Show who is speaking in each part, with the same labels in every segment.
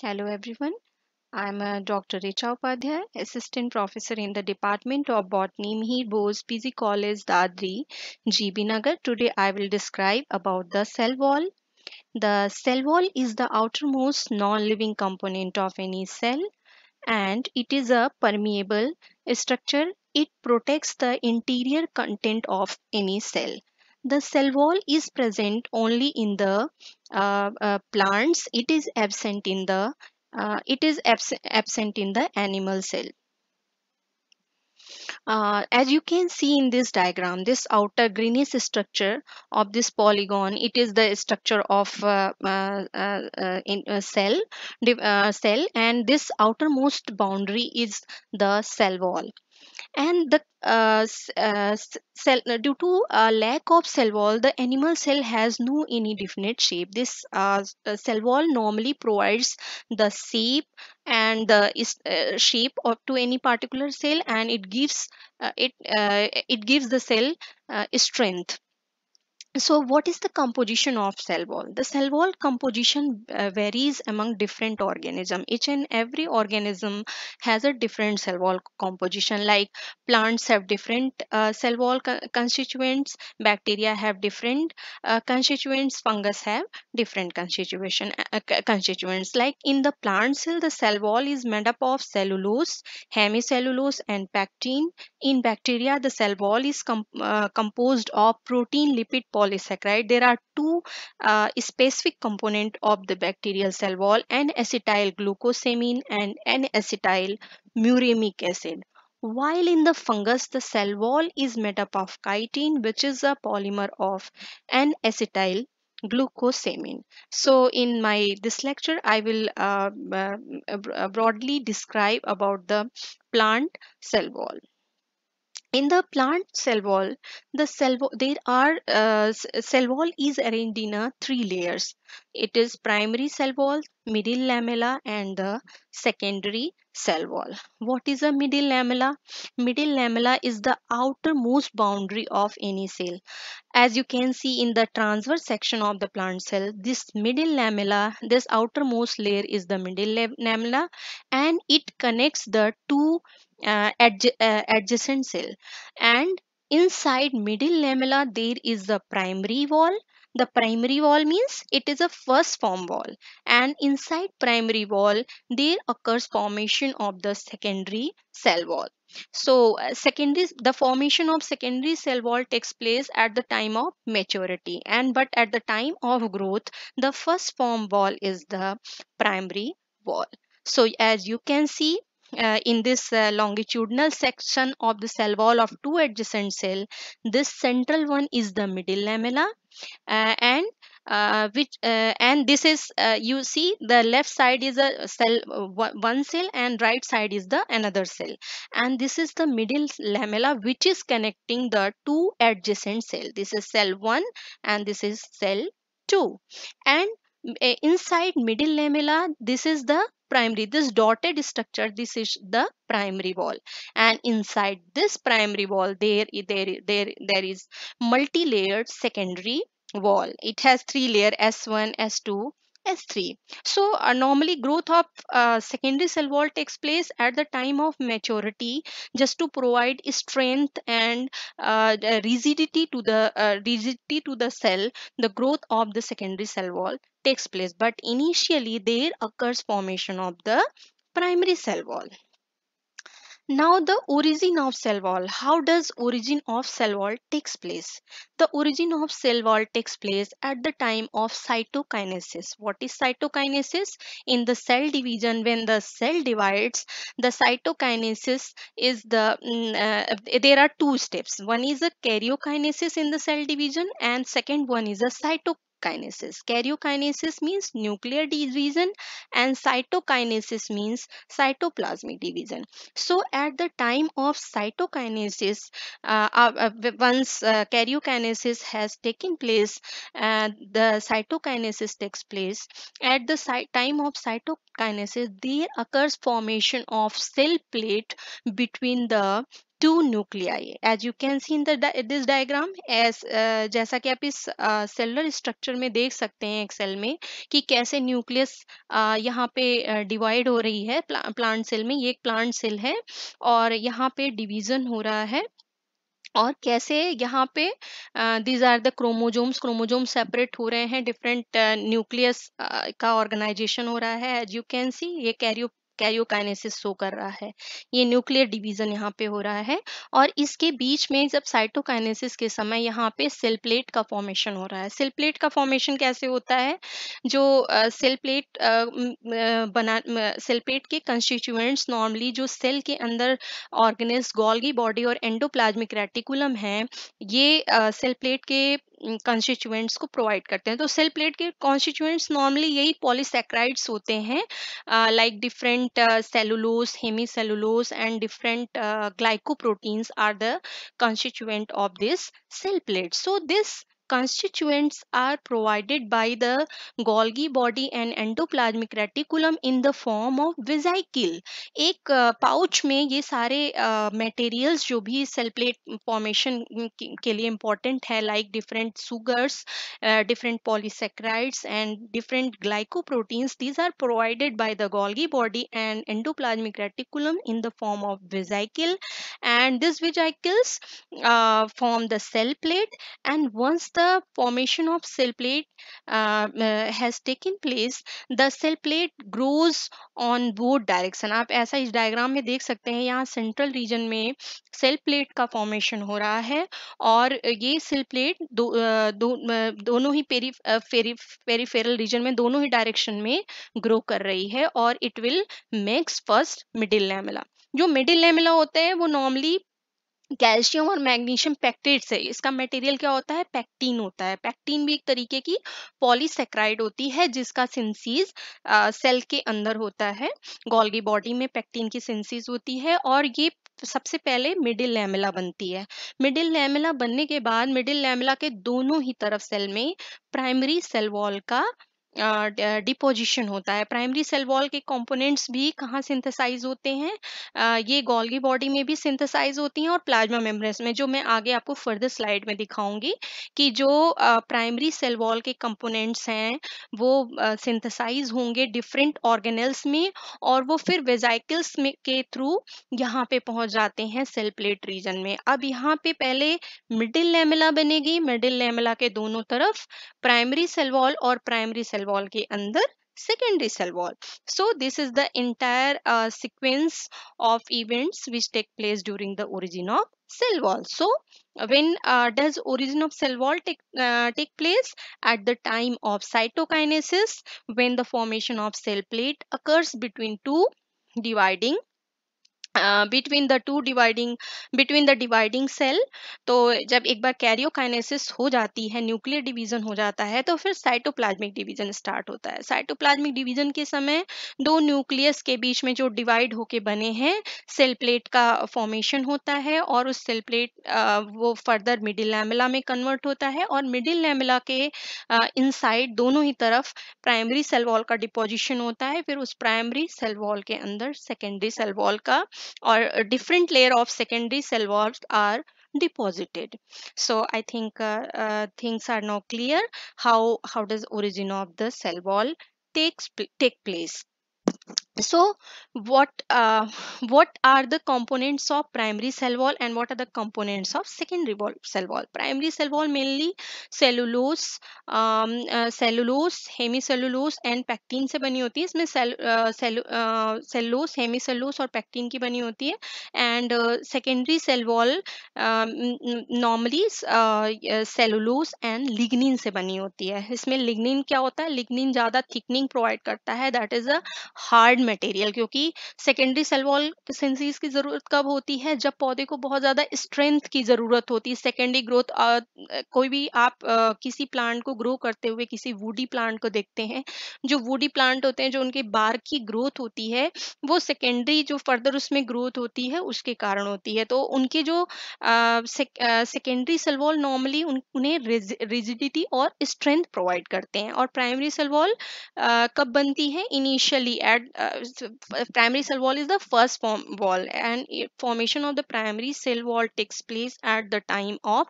Speaker 1: Hello everyone. I'm Dr. Richa Upadhyay, Assistant Professor in the Department of Botany, Mihir Bose, PG College, Dadri, GB Nagar. Today I will describe about the cell wall. The cell wall is the outermost non-living component of any cell and it is a permeable structure. It protects the interior content of any cell. The cell wall is present only in the plants. It is absent in the animal cell. As you can see in this diagram, this outer greenish structure of this polygon, it is the structure of in a cell, and this outermost boundary is the cell wall. And the cell due to lack of cell wall, the animal cell has no any definite shape. This cell wall normally provides the shape and the shape of to any particular cell, and it gives the cell strength. So, what is the composition of cell wall? The cell wall composition varies among different organisms. Each and every organism has a different cell wall composition. Like plants have different cell wall constituents, bacteria have different constituents, fungus have different constituents. Like in the plant cell, the cell wall is made up of cellulose, hemicellulose, and pectin. In bacteria, the cell wall is composed of protein lipid polysaccharide. There are two specific components of the bacterial cell wall: N-acetyl glucosamine and N-acetyl muramic acid. While in the fungus, the cell wall is made up of chitin, which is a polymer of N-acetyl glucosamine. So in my this lecture I will broadly describe about the plant cell wall. In the plant cell wall, there are cell wall is arranged in three layers. It is primary cell wall, middle lamella, and the secondary cell wall. What is a middle lamella? Middle lamella is the outermost boundary of any cell. As you can see in the transverse section of the plant cell, this middle lamella, this outermost layer is the lamella, and it connects the two adjacent cell. And inside middle lamella there is the primary wall. The primary wall means it is a first form wall, and inside primary wall there occurs formation of the secondary cell wall. So, the formation of secondary cell wall takes place at the time of maturity, and but at the time of growth, the first form wall is the primary wall. So, as you can see in this longitudinal section of the cell wall of two adjacent cell, this central one is the middle lamella, and which and this is you see the left side is a cell, one cell, and right side is the another cell, and this is the middle lamella which is connecting the two adjacent cell. This is cell 1 and this is cell 2, and inside middle lamella this is the primary, this dotted structure, this is the primary wall, and inside this primary wall there is multi-layered secondary wall. It has three layer: S1, S2, S3. So normally growth of secondary cell wall takes place at the time of maturity, just to provide strength and the rigidity to the cell. The growth of the secondary cell wall takes place, but initially there occurs formation of the primary cell wall. Now the origin of cell wall. How does origin of cell wall takes place? The origin of cell wall takes place at the time of cytokinesis. What is cytokinesis? In the cell division, when the cell divides, the cytokinesis is there are two steps. One is a karyokinesis in the cell division, and second one is a cytokinesis. Karyokinesis means nuclear division, and cytokinesis means cytoplasmic division. So, at the time of cytokinesis, once karyokinesis has taken place, the cytokinesis takes place. At the time of cytokinesis, there occurs formation of cell plate between the two nuclei. As you can see in this diagram, as जैसा कि आप इस cellular structure में देख सकते हैं एक cell में कि कैसे न्यूक्लियस यहाँ पे डिवाइड हो रही है प्लांट सेल में। ये एक प्लांट सेल है और यहाँ पे डिवीजन हो रहा है और कैसे यहाँ पे these are the chromosome separate हो रहे हैं, डिफरेंट न्यूक्लियस का ऑर्गेनाइजेशन हो रहा है। एज यू कैन सी ये कैरियोकाइनेसिस शो कर रहा है, ये न्यूक्लियर डिवीजन यहाँ पे हो रहा है। और इसके बीच में जब साइटोकाइनेसिस के समय यहाँ पे सेल प्लेट का फॉर्मेशन हो रहा है। सेल प्लेट का फॉर्मेशन कैसे होता है? जो सेल प्लेट बना सेल प्लेट के कंस्टिट्यूएंट्स नॉर्मली जो सेल के अंदर ऑर्गेनेल्स, गोल्गी बॉडी और एंडोप्लाज्मिक रेटिकुलम है, ये सेल प्लेट के कंस्टिट्यूएंट्स को प्रोवाइड करते हैं। तो सेल प्लेट के कॉन्स्टिट्यूएंट्स नॉर्मली यही पॉलीसेक्राइड्स होते हैं, like different cellulose, hemicellulose and different glycoproteins are the constituent of this cell plate. So this constituents are provided by the Golgi body and endoplasmic reticulum in the form of vesicle. एक pouch में ये सारे materials जो भी cell plate formation के लिए important है, like different sugars, different polysaccharides and different glycoproteins, these are provided by the Golgi body and endoplasmic reticulum in the form of vesicle, and these vesicles form the cell plate. And once the formation of cell plate has taken place, the cell plate grows on both direction. आप ऐसा इस diagram में देख सकते हैं, यहाँ central region में cell plate का फॉर्मेशन हो रहा है और ये सेल प्लेट दोनों ही पेरीफेरल रीजन में, दोनों ही डायरेक्शन में ग्रो कर रही है और it will makes first middle lamella. जो मिडिल लैमेला होता है वो नॉर्मली कैल्शियम और मैग्नीशियम पेक्टेट से, इसका मटेरियल क्या होता है? पेक्टिन होता है। पेक्टिन भी एक तरीके की पॉलीसेक्राइड होती है जिसका सिंथेसिस सेल के अंदर होता है। गोल्गी बॉडी में पेक्टिन की सिंथेसिस होती है और ये सबसे पहले मिडिल लैमेला बनती है। मिडिल लैमेला बनने के बाद मिडिल लैमेला के दोनों ही तरफ सेल में प्राइमरी सेल वॉल का डिपोजिशन होता है। प्राइमरी सेल वॉल के कंपोनेंट्स भी कहाँ सिंथेसाइज होते हैं? ये गोल्गी बॉडी में भी सिंथेसाइज होती हैं और प्लाज्मा मेम्ब्रेन्स में, जो मैं आगे आपको फर्दर स्लाइड में दिखाऊंगी कि जो प्राइमरी सेल वॉल के कंपोनेंट्स हैं वो सिंथेसाइज होंगे डिफरेंट ऑर्गेनेल्स में और वो फिर वेजाइकल्स में के थ्रू यहाँ पे पहुंच जाते हैं सेल प्लेट रीजन में। अब यहाँ पे पहले मिडिल लैमेला बनेगी, मिडिल लैमेला के दोनों तरफ प्राइमरी सेल वॉल और प्राइमरी सेल वॉल के अंदर secondary cell wall. So this is the entire sequence of events which take place during the origin of cell wall. So when does origin of cell wall take place? At the time of cytokinesis, when the formation of cell plate occurs between the dividing cell। तो जब एक बार karyokinesis हो जाती है, nuclear division हो जाता है, तो फिर साइटोप्लाज्मिक डिवीजन स्टार्ट होता है। साइटोप्लाज्मिक डिवीजन के समय दो न्यूक्लियस के बीच में जो डिवाइड होके बने हैं सेल प्लेट का फॉर्मेशन होता है और उस सेल प्लेट वो फर्दर मिडिल लैमेला में कन्वर्ट होता है और मिडिल लैमेला के इनसाइड दोनों ही तरफ प्राइमरी सेल वॉल का डिपोजिशन होता है। फिर उस प्राइमरी सेल वॉल के अंदर सेकेंडरी सेल वॉल का or a different layer of secondary cell walls are deposited. So I think things are now clear how does origin of the cell wall take place. So what are the components of primary cell wall and what are the components of secondary cell wall? Primary cell wall mainly cellulose, hemicellulose and pectin से बनी होती है। इसमें cellulose, hemicellulose और pectin की बनी होती है। And secondary cell wall normally cellulose and lignin से बनी होती है। इसमें लिग्निन क्या होता है? लिग्निन ज़्यादा थिकनिंग प्रोवाइड करता है, that is a hard material. क्योंकि सेकेंडरी सेल वॉल सिंथेसिस की जरूरत कब होती है? जब पौधे को बहुत ज्यादा स्ट्रेंथ की जरूरत होती है। सेकेंडरी ग्रोथ, कोई भी आप किसी प्लांट को ग्रो करते हुए किसी वुडी प्लांट को देखते हैं, जो वुडी प्लांट होते हैं, जो उनके बार्क की ग्रोथ होती है वो सेकेंडरी जो फर्दर उसमें ग्रोथ होती है उसके कारण होती है। तो उनके जो सेकेंडरी सेल वॉल नॉर्मली उन्हें रिजिडिटी और स्ट्रेंथ प्रोवाइड करते हैं। और प्राइमरी सेल वॉल कब बनती है? Initially primary cell wall is the first wall, and formation of the primary cell wall takes place at the time of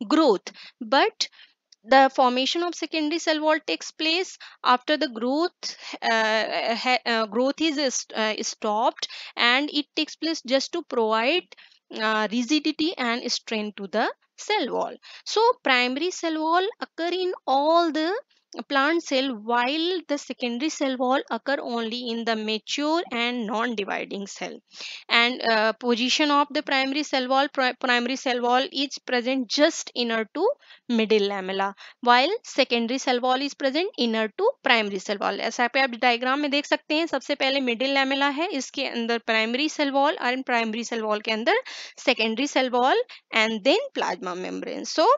Speaker 1: growth. But the formation of secondary cell wall takes place after the growth growth is stopped, and it takes place just to provide rigidity and strength to the cell wall. So primary cell wall occur in all the plant cell, while the secondary cell wall occur only in the mature and non-dividing cell. And position of the primary cell wall, primary cell wall is present just inner to middle lamella, while secondary cell wall is present inner to primary cell wall. ऐसा पे आप diagram में देख सकते हैं, सबसे पहले middle lamella है, इसके अंदर प्राइमरी सेल वॉल, और प्राइमरी सेल वॉल के अंदर secondary cell wall, and then plasma membrane. So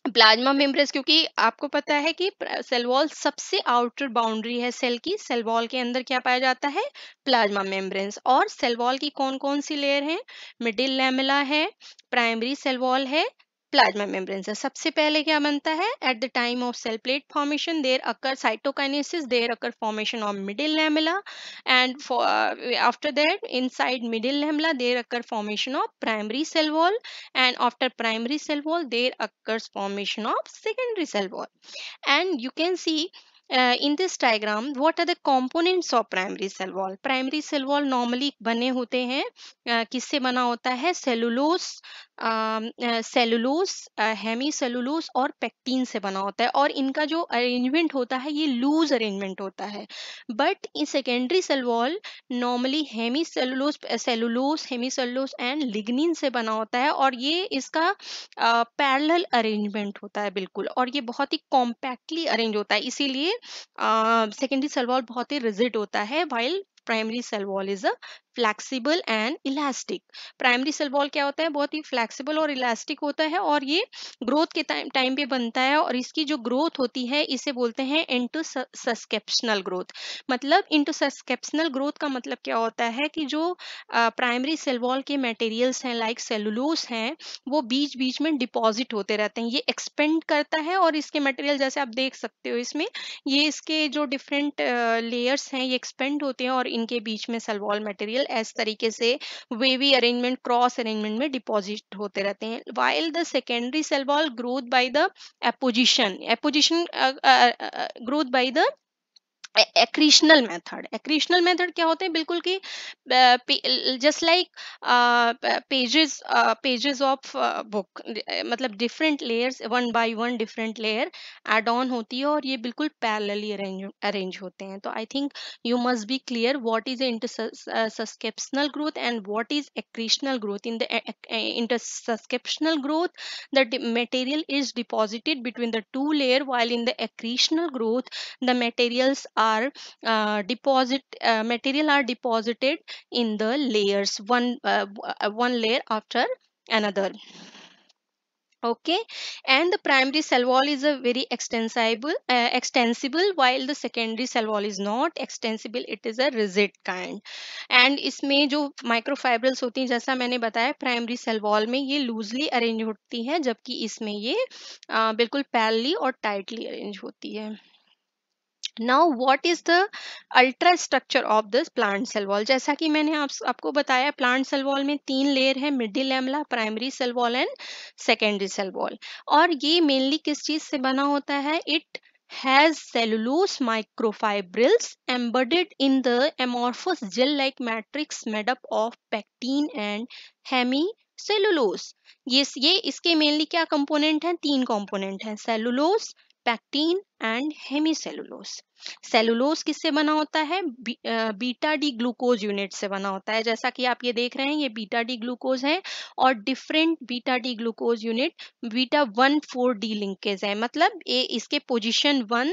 Speaker 1: plasma membrane, क्योंकि आपको पता है कि सेल वॉल सबसे आउटर बाउंड्री है सेल की, सेल वॉल के अंदर क्या पाया जाता है, प्लाज्मा मेम्ब्रेन्स. और सेल वॉल की कौन कौन सी लेयर है, मिडिल लैमेला है, प्राइमरी सेल वॉल है, प्लाज्मा मेम्ब्रेन है. सबसे पहले क्या बनता है, eight the time of cell plate formation there occur cytokinesis, there occur formation of middle lamella, and after that inside middle lamella there occur formation of primary cell wall, and after primary cell wall there occurs formation of secondary cell wall. And you can see in this diagram what are the components of primary cell wall. Primary cell wall normally बने होते हैं, किससे बना होता है, cellulose, cellulose, Hemy cellulose और pectin से बना होता है, और इनका जो अरेंजमेंट होता है ये लूज अरेंजमेंट होता है. But in secondary cell wall normally hemicellulose, cellulose, hemicellulose and lignin से बना होता है, और ये इसका पैरेलल अरेंजमेंट होता है बिल्कुल, और ये बहुत ही कॉम्पैक्टली अरेंज होता है, इसीलिए सेकेंडरी सेल वॉल बहुत ही रिजिड होता है, while primary cell wall is a flexible and elastic. Primary cell wall क्या होता है, बहुत ही फ्लैक्सिबल और इलास्टिक होता है, और ये ग्रोथ के टाइम पे बनता है, और इसकी जो ग्रोथ होती है इसे बोलते हैं इंटरसस्केप्शनल ग्रोथ. मतलब इंटरसस्केप्शनल ग्रोथ का मतलब क्या होता है कि जो प्राइमरी सेल वॉल के मटेरियल्स हैं लाइक सेलुलोस हैं, वो बीच बीच में डिपॉजिट होते रहते हैं, ये एक्सपेंड करता है, और इसके मटेरियल जैसे आप देख सकते हो इसमें, ये इसके जो डिफरेंट लेयर्स हैं ये एक्सपेंड होते हैं, और इनके बीच में सेल वॉल मटेरियल इस तरीके से वेवी अरेंजमेंट, क्रॉस अरेंजमेंट में डिपॉजिट होते रहते हैं. While the secondary cell wall growth by the apposition, growth by the accretional method. Accretional method क्या होते हैं, बिल्कुल कि just like pages of book, मतलब different layers one by one different layer add on होती है, और ये बिल्कुल पैरेलली अरेंज होते हैं. तो I think you must be clear what is intussusceptional growth and what is accretional growth. In the intussusceptional growth the material is deposited between the two layer, while in the accretional growth the materials are deposited in the layers, one layer after another. Okay, and the primary cell wall is a very extensible, while the secondary cell wall is not extensible, it is a rigid kind. And इसमें जो माइक्रोफाइब्रल्स होती हैं, जैसा मैंने बताया primary cell wall में ये loosely arrange होती हैं, जबकि इसमें ये बिल्कुल पैरेलली और टाइटली अरेंज होती है. Now what is the ultrastructure of this plant cell wall. जैसा कि मैंने आपको बताया प्लांट सेल वॉल में 3 लेयर है, middle lamella, primary cell wall and secondary cell wall. और ये मेनली किस चीज से बना होता है, it has cellulose microfibrils embedded in the amorphous gel-like matrix made up of pectin and hemicellulose. ये इसके मेनली क्या कंपोनेंट हैं, 3 कंपोनेंट हैं, cellulose, pectin and hemicellulose. Cellulose किससे बना होता है, बीटा डी ग्लूकोज यूनिट से बना होता है. जैसा कि आप ये देख रहे हैं ये बीटा डी ग्लूकोज है, और different beta D glucose unit beta 1,4-D linkage है. मतलब ये इसके पोजीशन 1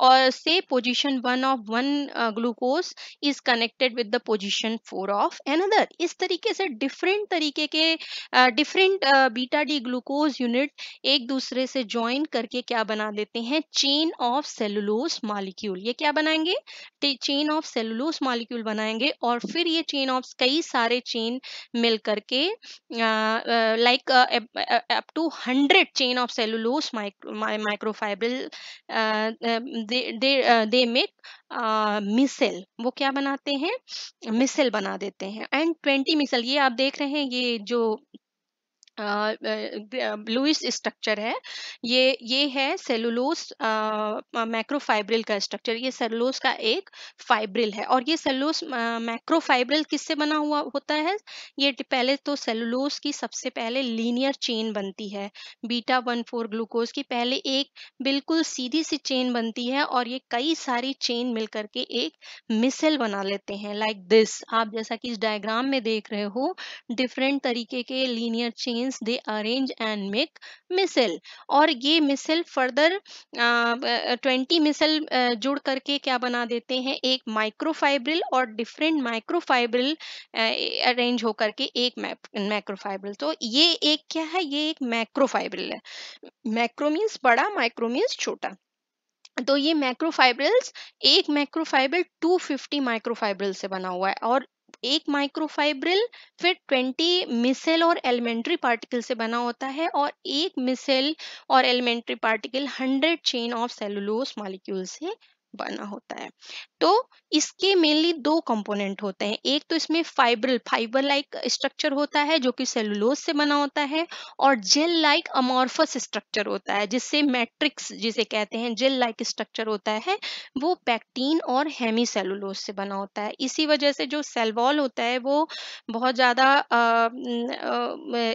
Speaker 1: और से position 1 of 1 glucose is connected with the position 4 of another. इस तरीके से डिफरेंट तरीके के different beta D glucose unit एक दूसरे से ज्वाइन करके क्या बना देते हैं, चेन ऑफ सेलुलोज मॉलिक्यूल. ये क्या बनाएंगे, चेन ऑफ सेलुलोज मॉलिक्यूल बनाएंगे, और फिर ये चेन ऑफ कई सारे चेन मिल करके like up to 100 chain of cellulose microfibril they make micelle, वो क्या बनाते हैं, मिसेल बना देते हैं। एंड 20 मिसेल, ये आप देख रहे हैं, ये जो लुईस स्ट्रक्चर है, ये है सेलुलोज मैक्रोफाइब्रिल का स्ट्रक्चर। ये सेलुलोज का एक फाइब्रिल है, और ये सेलुलोज मैक्रोफाइब्रिल किससे बना हुआ होता है, ये पहले तो सेलुलोज की सबसे पहले लीनियर चेन बनती है, बीटा 1,4 ग्लूकोज की पहले एक बिल्कुल सीधी सी चेन बनती है, और ये कई सारी चेन मिलकर के एक मिसेल बना लेते हैं, लाइक दिस। आप जैसा कि इस डायग्राम में देख रहे हो, डिफरेंट तरीके के linear chains they arrange and make micelle. और ये मिसेल फर्दर 20 मिसेल जुड़ करके क्या बना देते हैं, एक माइक्रोफाइब्रिल, और डिफरेंट माइक्रोफाइब्रिल अरेंज होकर के एक मैक्रोफाइब्रिल। तो ये एक क्या है, ये एक मैक्रोफाइब्रिल है। मैक्रो मीन्स बड़ा, माइक्रो मीन्स छोटा। तो ये मैक्रोफाइब्रिल्स, एक मैक्रोफाइब्रिल 250 माइक्रोफाइब्रिल से बना हुआ है, और एक माइक्रोफाइब्रिल फिर 20 मिसेल और एलिमेंट्री पार्टिकल से बना होता है, और एक मिसेल और elementary particle 100 chain of cellulose molecule से बना होता है। तो इसके मेनली दो कंपोनेंट होते हैं, एक तो इसमें फाइबर लाइक स्ट्रक्चर होता है जो कि सेलुलोज से बना होता है, और जेल लाइक अमॉर्फस स्ट्रक्चर होता है, जिससे मैट्रिक्स जिसे कहते हैं, जेल लाइक स्ट्रक्चर होता है, वो पैक्टीन और हेमीसेलुलोज से बना होता है। इसी वजह से जो सेल वॉल होता है वो बहुत ज़्यादा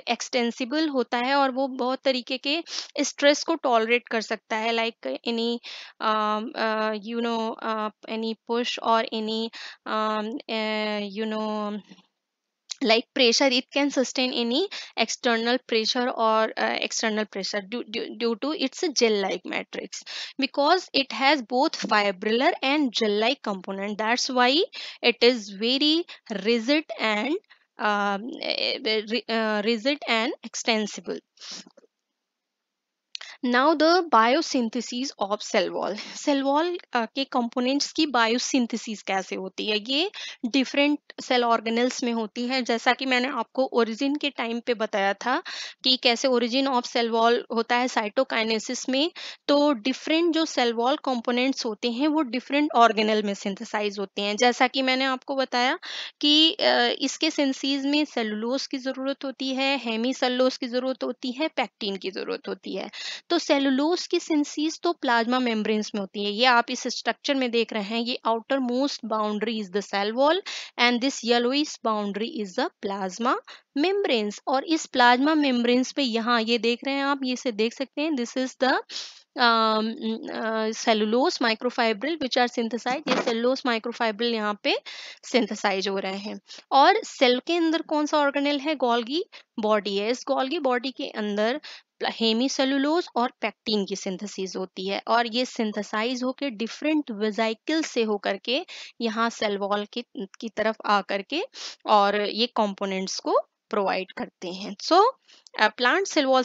Speaker 1: एक्सटेंसिबल होता है, और वो बहुत तरीके के स्ट्रेस को टॉलरेट कर सकता है, like any any push or any like pressure. It can sustain any external pressure or external pressure due to its gel like matrix, because it has both fibrillar and gel like component. That's why it is very rigid and rigid and extensible. Now the biosynthesis of cell wall. Cell wall के components की biosynthesis कैसे होती है, ये different cell organelles में होती है। जैसा कि मैंने आपको ओरिजिन के टाइम पे बताया था कि कैसे ओरिजिन ऑफ सेल वॉल होता है साइटोकाइनेसिस में, तो डिफरेंट जो सेल वॉल कंपोनेंट्स होते हैं वो डिफरेंट ऑर्गेनल में सिंथेसाइज होते हैं। जैसा कि मैंने आपको बताया कि इसके सिंथेसिस में सेलुलोज की जरूरत होती है, हेमी सेलुलोज की जरूरत होती है, पैक्टीन की जरूरत होती है। तो सेलुलोज की सिंथेसिस तो प्लाज्मा मेम्ब्रेन्स में होती है। ये आप इस स्ट्रक्चर में देख रहे हैं, ये outermost boundary is the cell wall, and this yellowish boundary is the plasma membranes. और इस प्लाज्मा मेम्ब्रेन्स पे यहाँ ये देख रहे हैं आप, ये से देख सकते हैं, this is the cellulose microfibril which are synthesize. ये सेलुलोज माइक्रोफाइब्रिल यहाँ पे सिंथेसाइज हो रहे हैं। और सेल के अंदर कौन सा ऑर्गेनल है, गोल्गी बॉडी है। इस गोल्गी बॉडी के अंदर हेमीसेलुलोज और पैक्टीन की सिंथेसिस होती है, और ये सिंथेसाइज होकर डिफरेंट वेजाइकल से होकर के यहाँ सेल वॉल की तरफ आ करके और ये कंपोनेंट्स को प्रोवाइड करते हैं। सो plant cell wall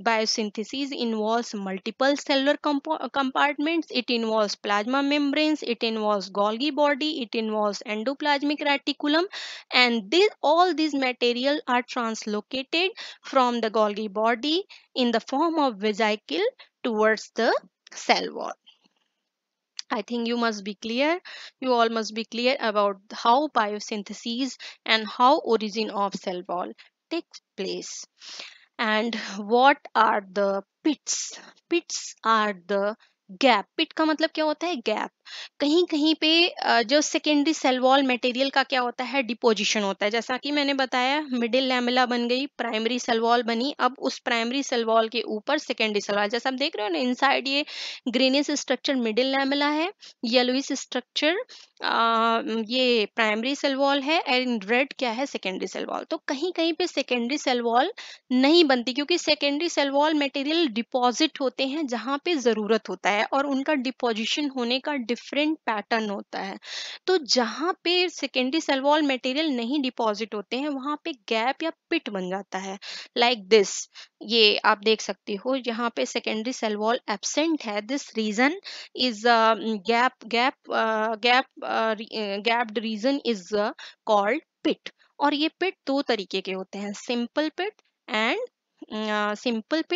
Speaker 1: biosynthesis involves multiple cellular compartments. It involves plasma membranes, it involves Golgi body, it involves endoplasmic reticulum, and all these material are translocated from the Golgi body in the form of vesicle towards the cell wall. I think you all must be clear about how biosynthesis and how origin of cell wall takes place. And what are the pits? Pits are the gap. Pit का मतलब क्या होता है, gap. कहीं कहीं पे जो secondary cell wall material का क्या होता है, डिपोजिशन होता है। जैसा कि मैंने बताया, मिडिल लैमेला बन गई, प्राइमरी सेल वॉल बनी, अब उस प्राइमरी सेल वॉल के ऊपर सेकेंडरी सेल वॉल, जैसा आप देख रहे हो ना, इनसाइड ये ग्रीनिश स्ट्रक्चर मिडिल लैमेला है, येलोइश स्ट्रक्चर ये प्राइमरी सेल वॉल है, एंड रेड क्या है, सेकेंडरी सेल वॉल। तो कहीं कहीं पे सेकेंडरी सेल वॉल नहीं बनती, क्योंकि secondary cell wall material deposit होते हैं जहां पे जरूरत होता है, और उनका डिपोजिशन होने का डिफरेंट पैटर्न होता है। तो जहां पे सेकेंडरी सेल वॉल मटेरियल नहीं डिपॉजिट होते हैं, वहां पे गैप या पिट बन जाता है, लाइक दिस। ये आप देख सकते हो, यहाँ पे सेकेंडरी सेल वॉल एब्सेंट है, this region is gapped region is called pit. और ये पिट दो तरीके के होते हैं, simple pit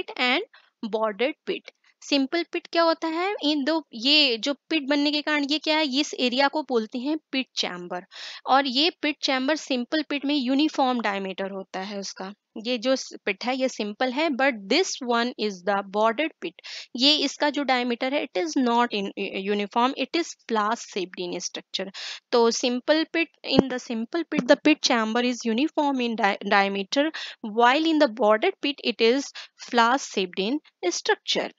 Speaker 1: and bordered pit. Simple pit क्या होता है, इन दो ये जो पिट बनने के कारण ये क्या है, इस एरिया को बोलते हैं पिट चैम्बर। और ये पिट चैम्बर सिंपल पिट में यूनिफॉर्म डायमीटर होता है उसका। ये जो पिट है ये सिंपल है, but this one is the bordered pit. ये इसका जो डायमीटर है it is not in uniform, it is flask shaped in structure. तो simple pit, in the simple pit the pit chamber is uniform in diameter, while in the bordered pit it is flask shaped in structure.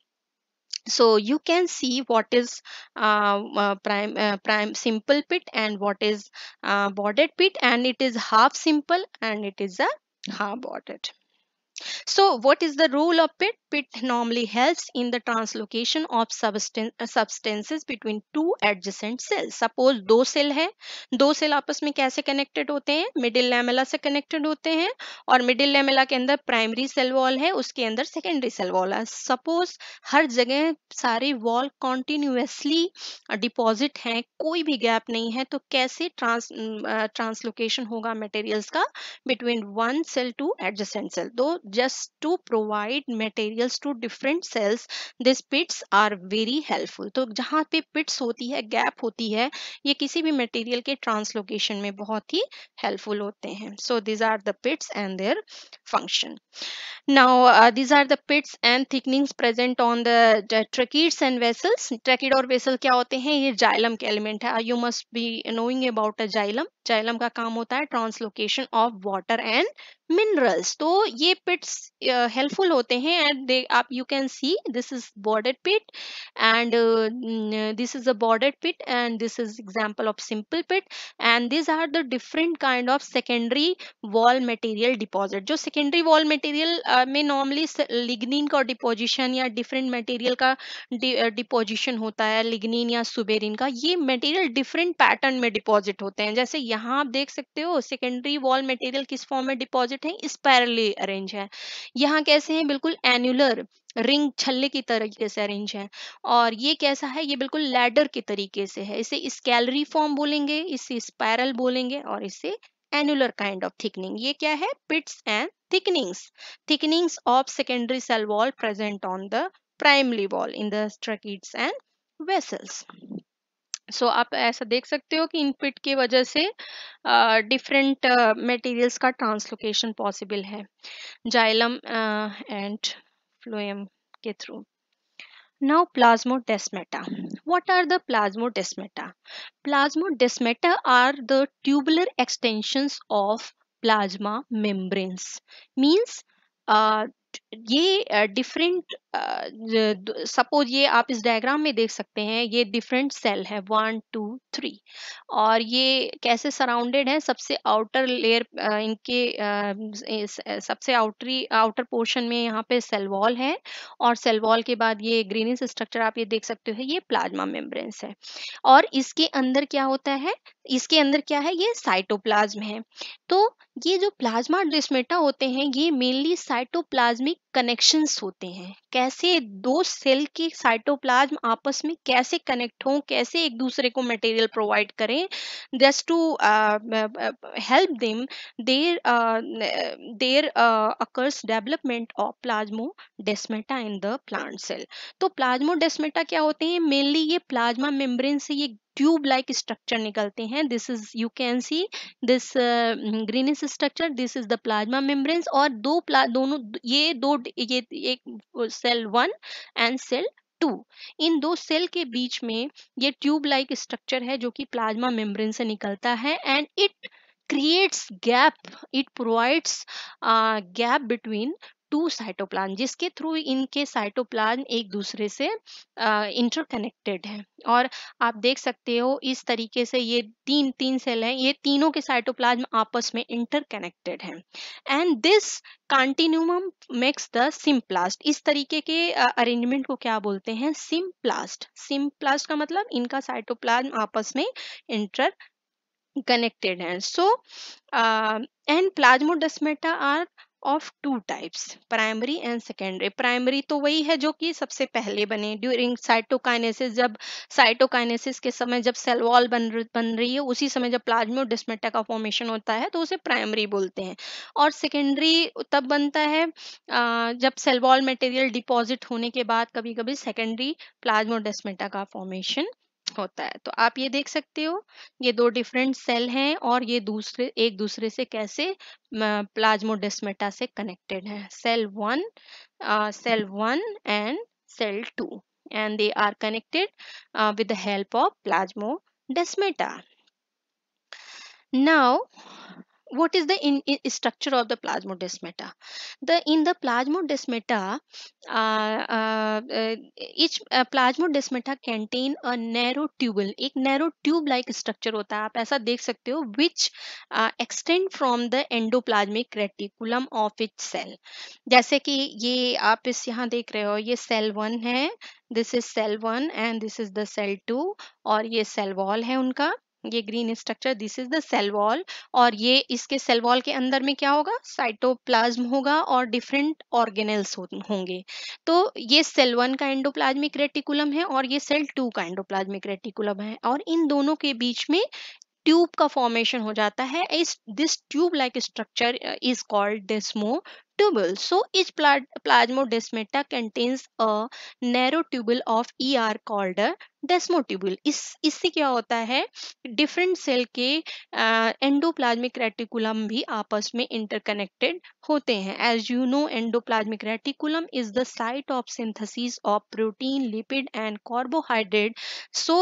Speaker 1: So you can see what is prime simple pit and what is bordered pit, and it is half simple and it is a half bordered. So, what is the role of pit? Pit normally helps in the translocation of substances between two adjacent cells. Suppose दो cell है, दो cell आपस में कैसे connected होते हैं? Middle lamella से connected होते हैं, और मिडिल लैमेला के अंदर प्राइमरी सेल वॉल है, उसके अंदर सेकेंडरी सेल वॉल है। सपोज हर जगह सारे वॉल कॉन्टिन्यूसली डिपॉजिट हैं, कोई भी गैप नहीं है, तो कैसे ट्रांसलोकेशन होगा मटेरियल्स का between one cell to adjacent cell? Though just to provide materials to different cells, these pits are very helpful. तो जहाँ पे pits होती है, गैप होती है, ये किसी भी मटेरियल के ट्रांसलोकेशन में बहुत ही हेल्पफुल होते हैं. So these are the pits and their function. Now, these are the pits and thickenings present on the tracheids and vessels. Tracheids और vessel क्या होते हैं? ये जाइलम के एलिमेंट है. You must be knowing about a xylem. Xylem का काम होता है translocation of water and minerals. तो ये पिट्स हेल्पफुल होते हैं, एंड दे आप you can see this is bordered pit and this is a bordered pit and this is example of simple pit, and these are the different kind of secondary wall material deposit. जो secondary wall material में normally lignin का deposition या different material का deposition होता है, lignin या suberin का, ये मटेरियल डिफरेंट पैटर्न में डिपॉजिट होते हैं. जैसे यहाँ आप देख सकते हो सेकेंडरी वॉल मटेरियल किस फॉर्म में डिपॉजिट है, स्पाइरली अरेंज है. यहाँ कैसे है, बिल्कुल एन्युलर रिंग छल्ले की तरीके से अरेंज है. और ये कैसा है, ये बिल्कुल लैडर के तरीके से है. इसे स्कैलरी फॉर्म बोलेंगे, इसे स्पाइरल बोलेंगे, और इसे एनुलर काइंड ऑफ थिकनिंग. ये क्या है, पिट्स and thickenings of secondary cell wall present on the primary wall in the tracheids and vessels. So आप ऐसा देख सकते हो कि इन पिट की वजह से डिफरेंट मटेरियल्स का ट्रांसलोकेशन पॉसिबल है जाइलम एंड फ्लोएम के through. Now, plasmodesmata. What are the plasmodesmata? Plasmodesmata are the tubular extensions of plasma membranes. Means ये डिफरेंट, सपोज ये आप इस डायग्राम में देख सकते हैं, ये डिफरेंट सेल है 1 2 3, और ये कैसे सराउंडेड है, सबसे आउटर लेयर इनके सबसे आउटर पोर्शन में यहाँ पे सेल वॉल है, और सेल वॉल के बाद ये ग्रीनिश स्ट्रक्चर आप ये देख सकते हो, ये प्लाज्मा मेम्ब्रेन्स है. और इसके अंदर क्या होता है, इसके अंदर क्या है, ये साइटोप्लाज्म है. तो ये जो प्लाज्मा डेस्मेटा होते हैं, ये मेनली साइटोप्लाज्मिक कनेक्शंस होते हैं. कैसे दो सेल के साइटोप्लाज्म आपस में कैसे कनेक्ट हों, कैसे एक दूसरे को मटेरियल प्रोवाइड करें, just to help them there occurs development of plasmodesmata in the plant cell. तो प्लाज्मोडेस्मेटा क्या होते हैं, मेनली ये प्लाज्मा मेम्ब्रेन से ये ट्यूब लाइक स्ट्रक्चर निकलते हैं. This is you can see this greenish structure, this is the plasma membranes. और दोनों ये एक सेल 1 एंड सेल 2, इन दो सेल के बीच में ये ट्यूब लाइक स्ट्रक्चर है जो कि प्लाज्मा मेम्ब्रेन से निकलता है, and it creates gap, it provides gap between two cytoplasm, जिसके थ्रू इनके साइटोप्लाज्म एक दूसरे से इंटरकनेक्टेड है. और आप देख सकते हो इस तरीके से ये तीन सेल हैं, ये तीनों के साइटोप्लाज्म आपस में इंटरकनेक्टेड हैं, and this continuum makes the symplast. इस तरीके के अरेंजमेंट को क्या बोलते हैं, सिम्प्लास्ट. सिम्प्लास्ट का मतलब इनका साइटोप्लाज्म आपस में inter connected hands. So and plasmodesmata are of two types, primary and secondary. Primary तो वही है जो कि सबसे पहले बने ड्यूरिंग साइटोकाइनेसिस, जब साइटोकाइनेसिस के समय जब सेल वॉल बन रही है उसी समय जब प्लाज्मोडेस्माटा का फॉर्मेशन होता है तो उसे प्राइमरी बोलते हैं। और सेकेंडरी तब बनता है जब सेल वॉल मटेरियल डिपॉजिट होने के बाद कभी कभी सेकेंडरी प्लाज्मोडेस्माटा का फॉर्मेशन होता है। तो आप ये देख सकते हो ये दो डिफरेंट सेल हैं और ये एक दूसरे से कैसे प्लाज्मोडेस्माटा से कनेक्टेड है। Cell 1 and cell 2 and they are connected with the help of plasmodesmata. Now, what is the structure of the plasmodesmata? In the plasmodesmata, each plasmodesmata contain a narrow tubule, एक narrow tube like structure होता है, आप ऐसा देख सकते हो, which extend from the endoplasmic reticulum of its cell. जैसे कि ये आप इस यहाँ देख रहे हो, ये सेल 1 है, this is cell 1 and this is the cell 2, और ये सेल वॉल है उनका, ये green structure, this is the cell wall. और ये इसके सेल वॉल के अंदर में क्या होगा, साइटोप्लाज्म होगा और डिफरेंट ऑर्गेनेल्स होंगे। तो ये सेल 1 का एंडोप्लाज्मिक रेटिकुलम है और ये सेल 2 का एंडोप्लाज्मिक रेटिकुलम है, और इन दोनों के बीच में ट्यूब का फॉर्मेशन हो जाता है। इस this tube like structure is called desmotubule. So each plasmodesmata contains a narrow tubule of ER called a desmotubule. इससे क्या होता है, डिफरेंट सेल के एंडोप्लाज्मिक रेटिकुलम भी आपस में इंटरकनेक्टेड होते हैं। As you know, endoplasmic reticulum is the site of synthesis of protein, lipid and carbohydrate. So,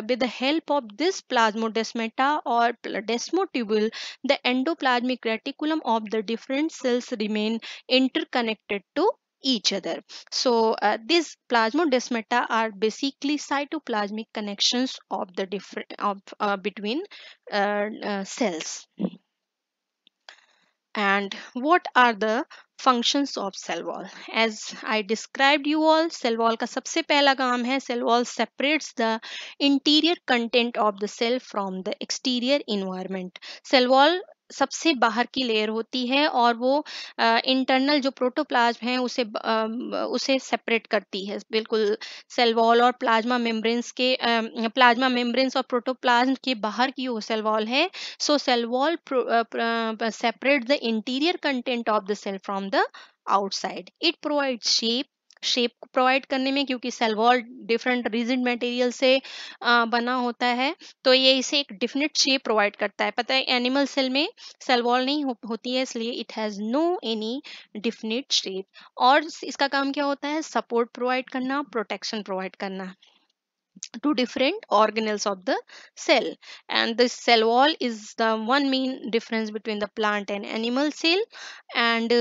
Speaker 1: with the help of this plasmodesmata or desmotubule, the endoplasmic reticulum of the different cells remain interconnected to each other. So, these plasmodesmata are basically cytoplasmic connections of the different between cells. And what are the functions of cell wall? As I described you all, cell wall का सबसे पहला काम है, cell wall separates the interior content of the cell from the exterior environment. Cell wall सबसे बाहर की layer होती है और वो इंटरनल जो प्रोटोप्लाज्म है उसे सेपरेट करती है। बिल्कुल सेल वॉल और प्लाज्मा मेम्ब्रेन्स के प्लाज्मा मेम्ब्रेन्स और प्रोटोप्लाज्म के बाहर की वो सेल वॉल है। So cell wall separates the interior content of the cell from the outside. It provides shape provide करने में, क्योंकि cell wall different rigid material से बना होता है, तो ये इसे एक डिफिनेट शेप प्रोवाइड करता है। पता है एनिमल सेल में सेल वॉल नहीं होती है, इसलिए it has no any definite shape. और इसका काम क्या होता है, सपोर्ट प्रोवाइड करना, प्रोटेक्शन प्रोवाइड करना to different organelles of the cell. And this cell wall is the one main difference between the plant and animal cell. And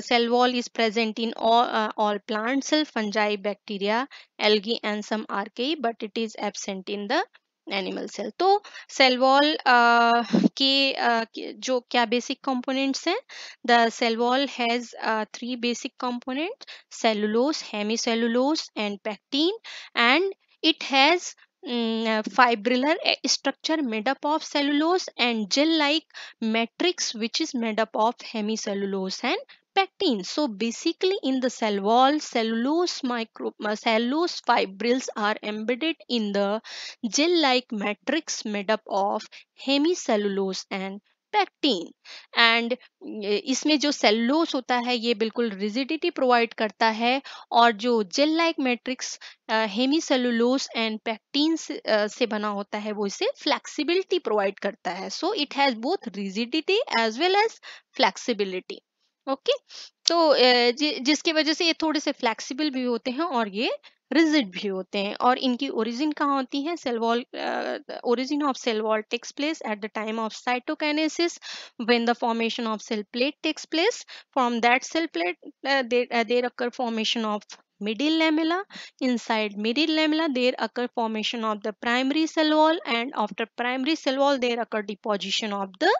Speaker 1: cell wall is present in all plant cell, fungi, bacteria, algae and some archaea, but it is absent in the animal cell. तो cell wall जो क्या basic components हैं, the cell wall has 3 basic components, cellulose, hemicellulose and pectin, and it has fibrillar structure made up of cellulose and gel-like matrix which is made up of hemicellulose and pectin. So basically in the cell wall, cellulose fibrils are embedded in the gel-like matrix made up of hemicellulose and pectin. And इसमें जो cellulose होता है ये बिल्कुल rigidity provide करता है, और जो gel like matrix hemicellulose and pectin से बना होता है वो इसे फ्लेक्सिबिलिटी प्रोवाइड करता है। So it has both rigidity as well as flexibility. Okay, तो जिसकी वजह से ये थोड़े से फ्लेक्सिबल भी होते हैं और ये रिजिड भी होते हैं। और इनकी ओरिजिन कहाँ होती है, cell wall, origin of cell wall takes place at the time of cytokinesis when the formation of cell plate takes place. From that cell plate there occur formation of middle lamella. Inside middle lamella there occur formation of the primary cell wall, and after primary cell wall there occur deposition of the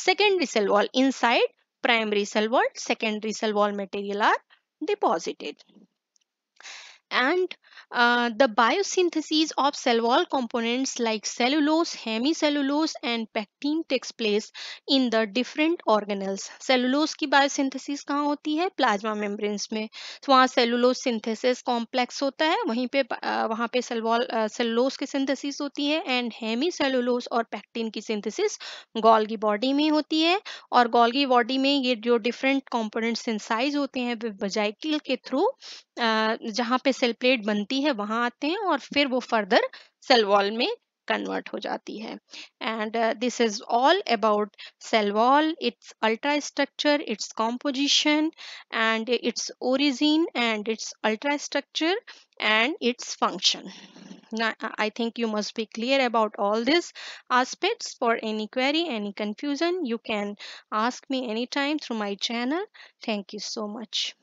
Speaker 1: secondary cell wall. Inside primary cell wall, secondary cell wall material are deposited. And The biosynthesis of cell wall components like cellulose, hemicellulose, and pectin takes place in the different organelles. Cellulose की biosynthesis कहाँ होती है? Plasma membranes में. तो वहाँ cellulose synthesis complex होता है, वहीं पे वहाँ पे cellulose की synthesis होती है, and hemicellulose और pectin की synthesis Golgi body में होती है. और Golgi body में ये जो different components synthesize होते हैं वेजिकल के थ्रू जहाँ पे सेल प्लेट बनती है वहां आते हैं और फिर वो फर्दर सेल वॉल में कन्वर्ट हो जाती है. And this is all about cell wall, its ultra structure, its composition and its origin and its ultra structure and its function. Now, I think you must be clear about all these aspects. For any query, any confusion, you can ask me anytime through my channel. Thank you so much.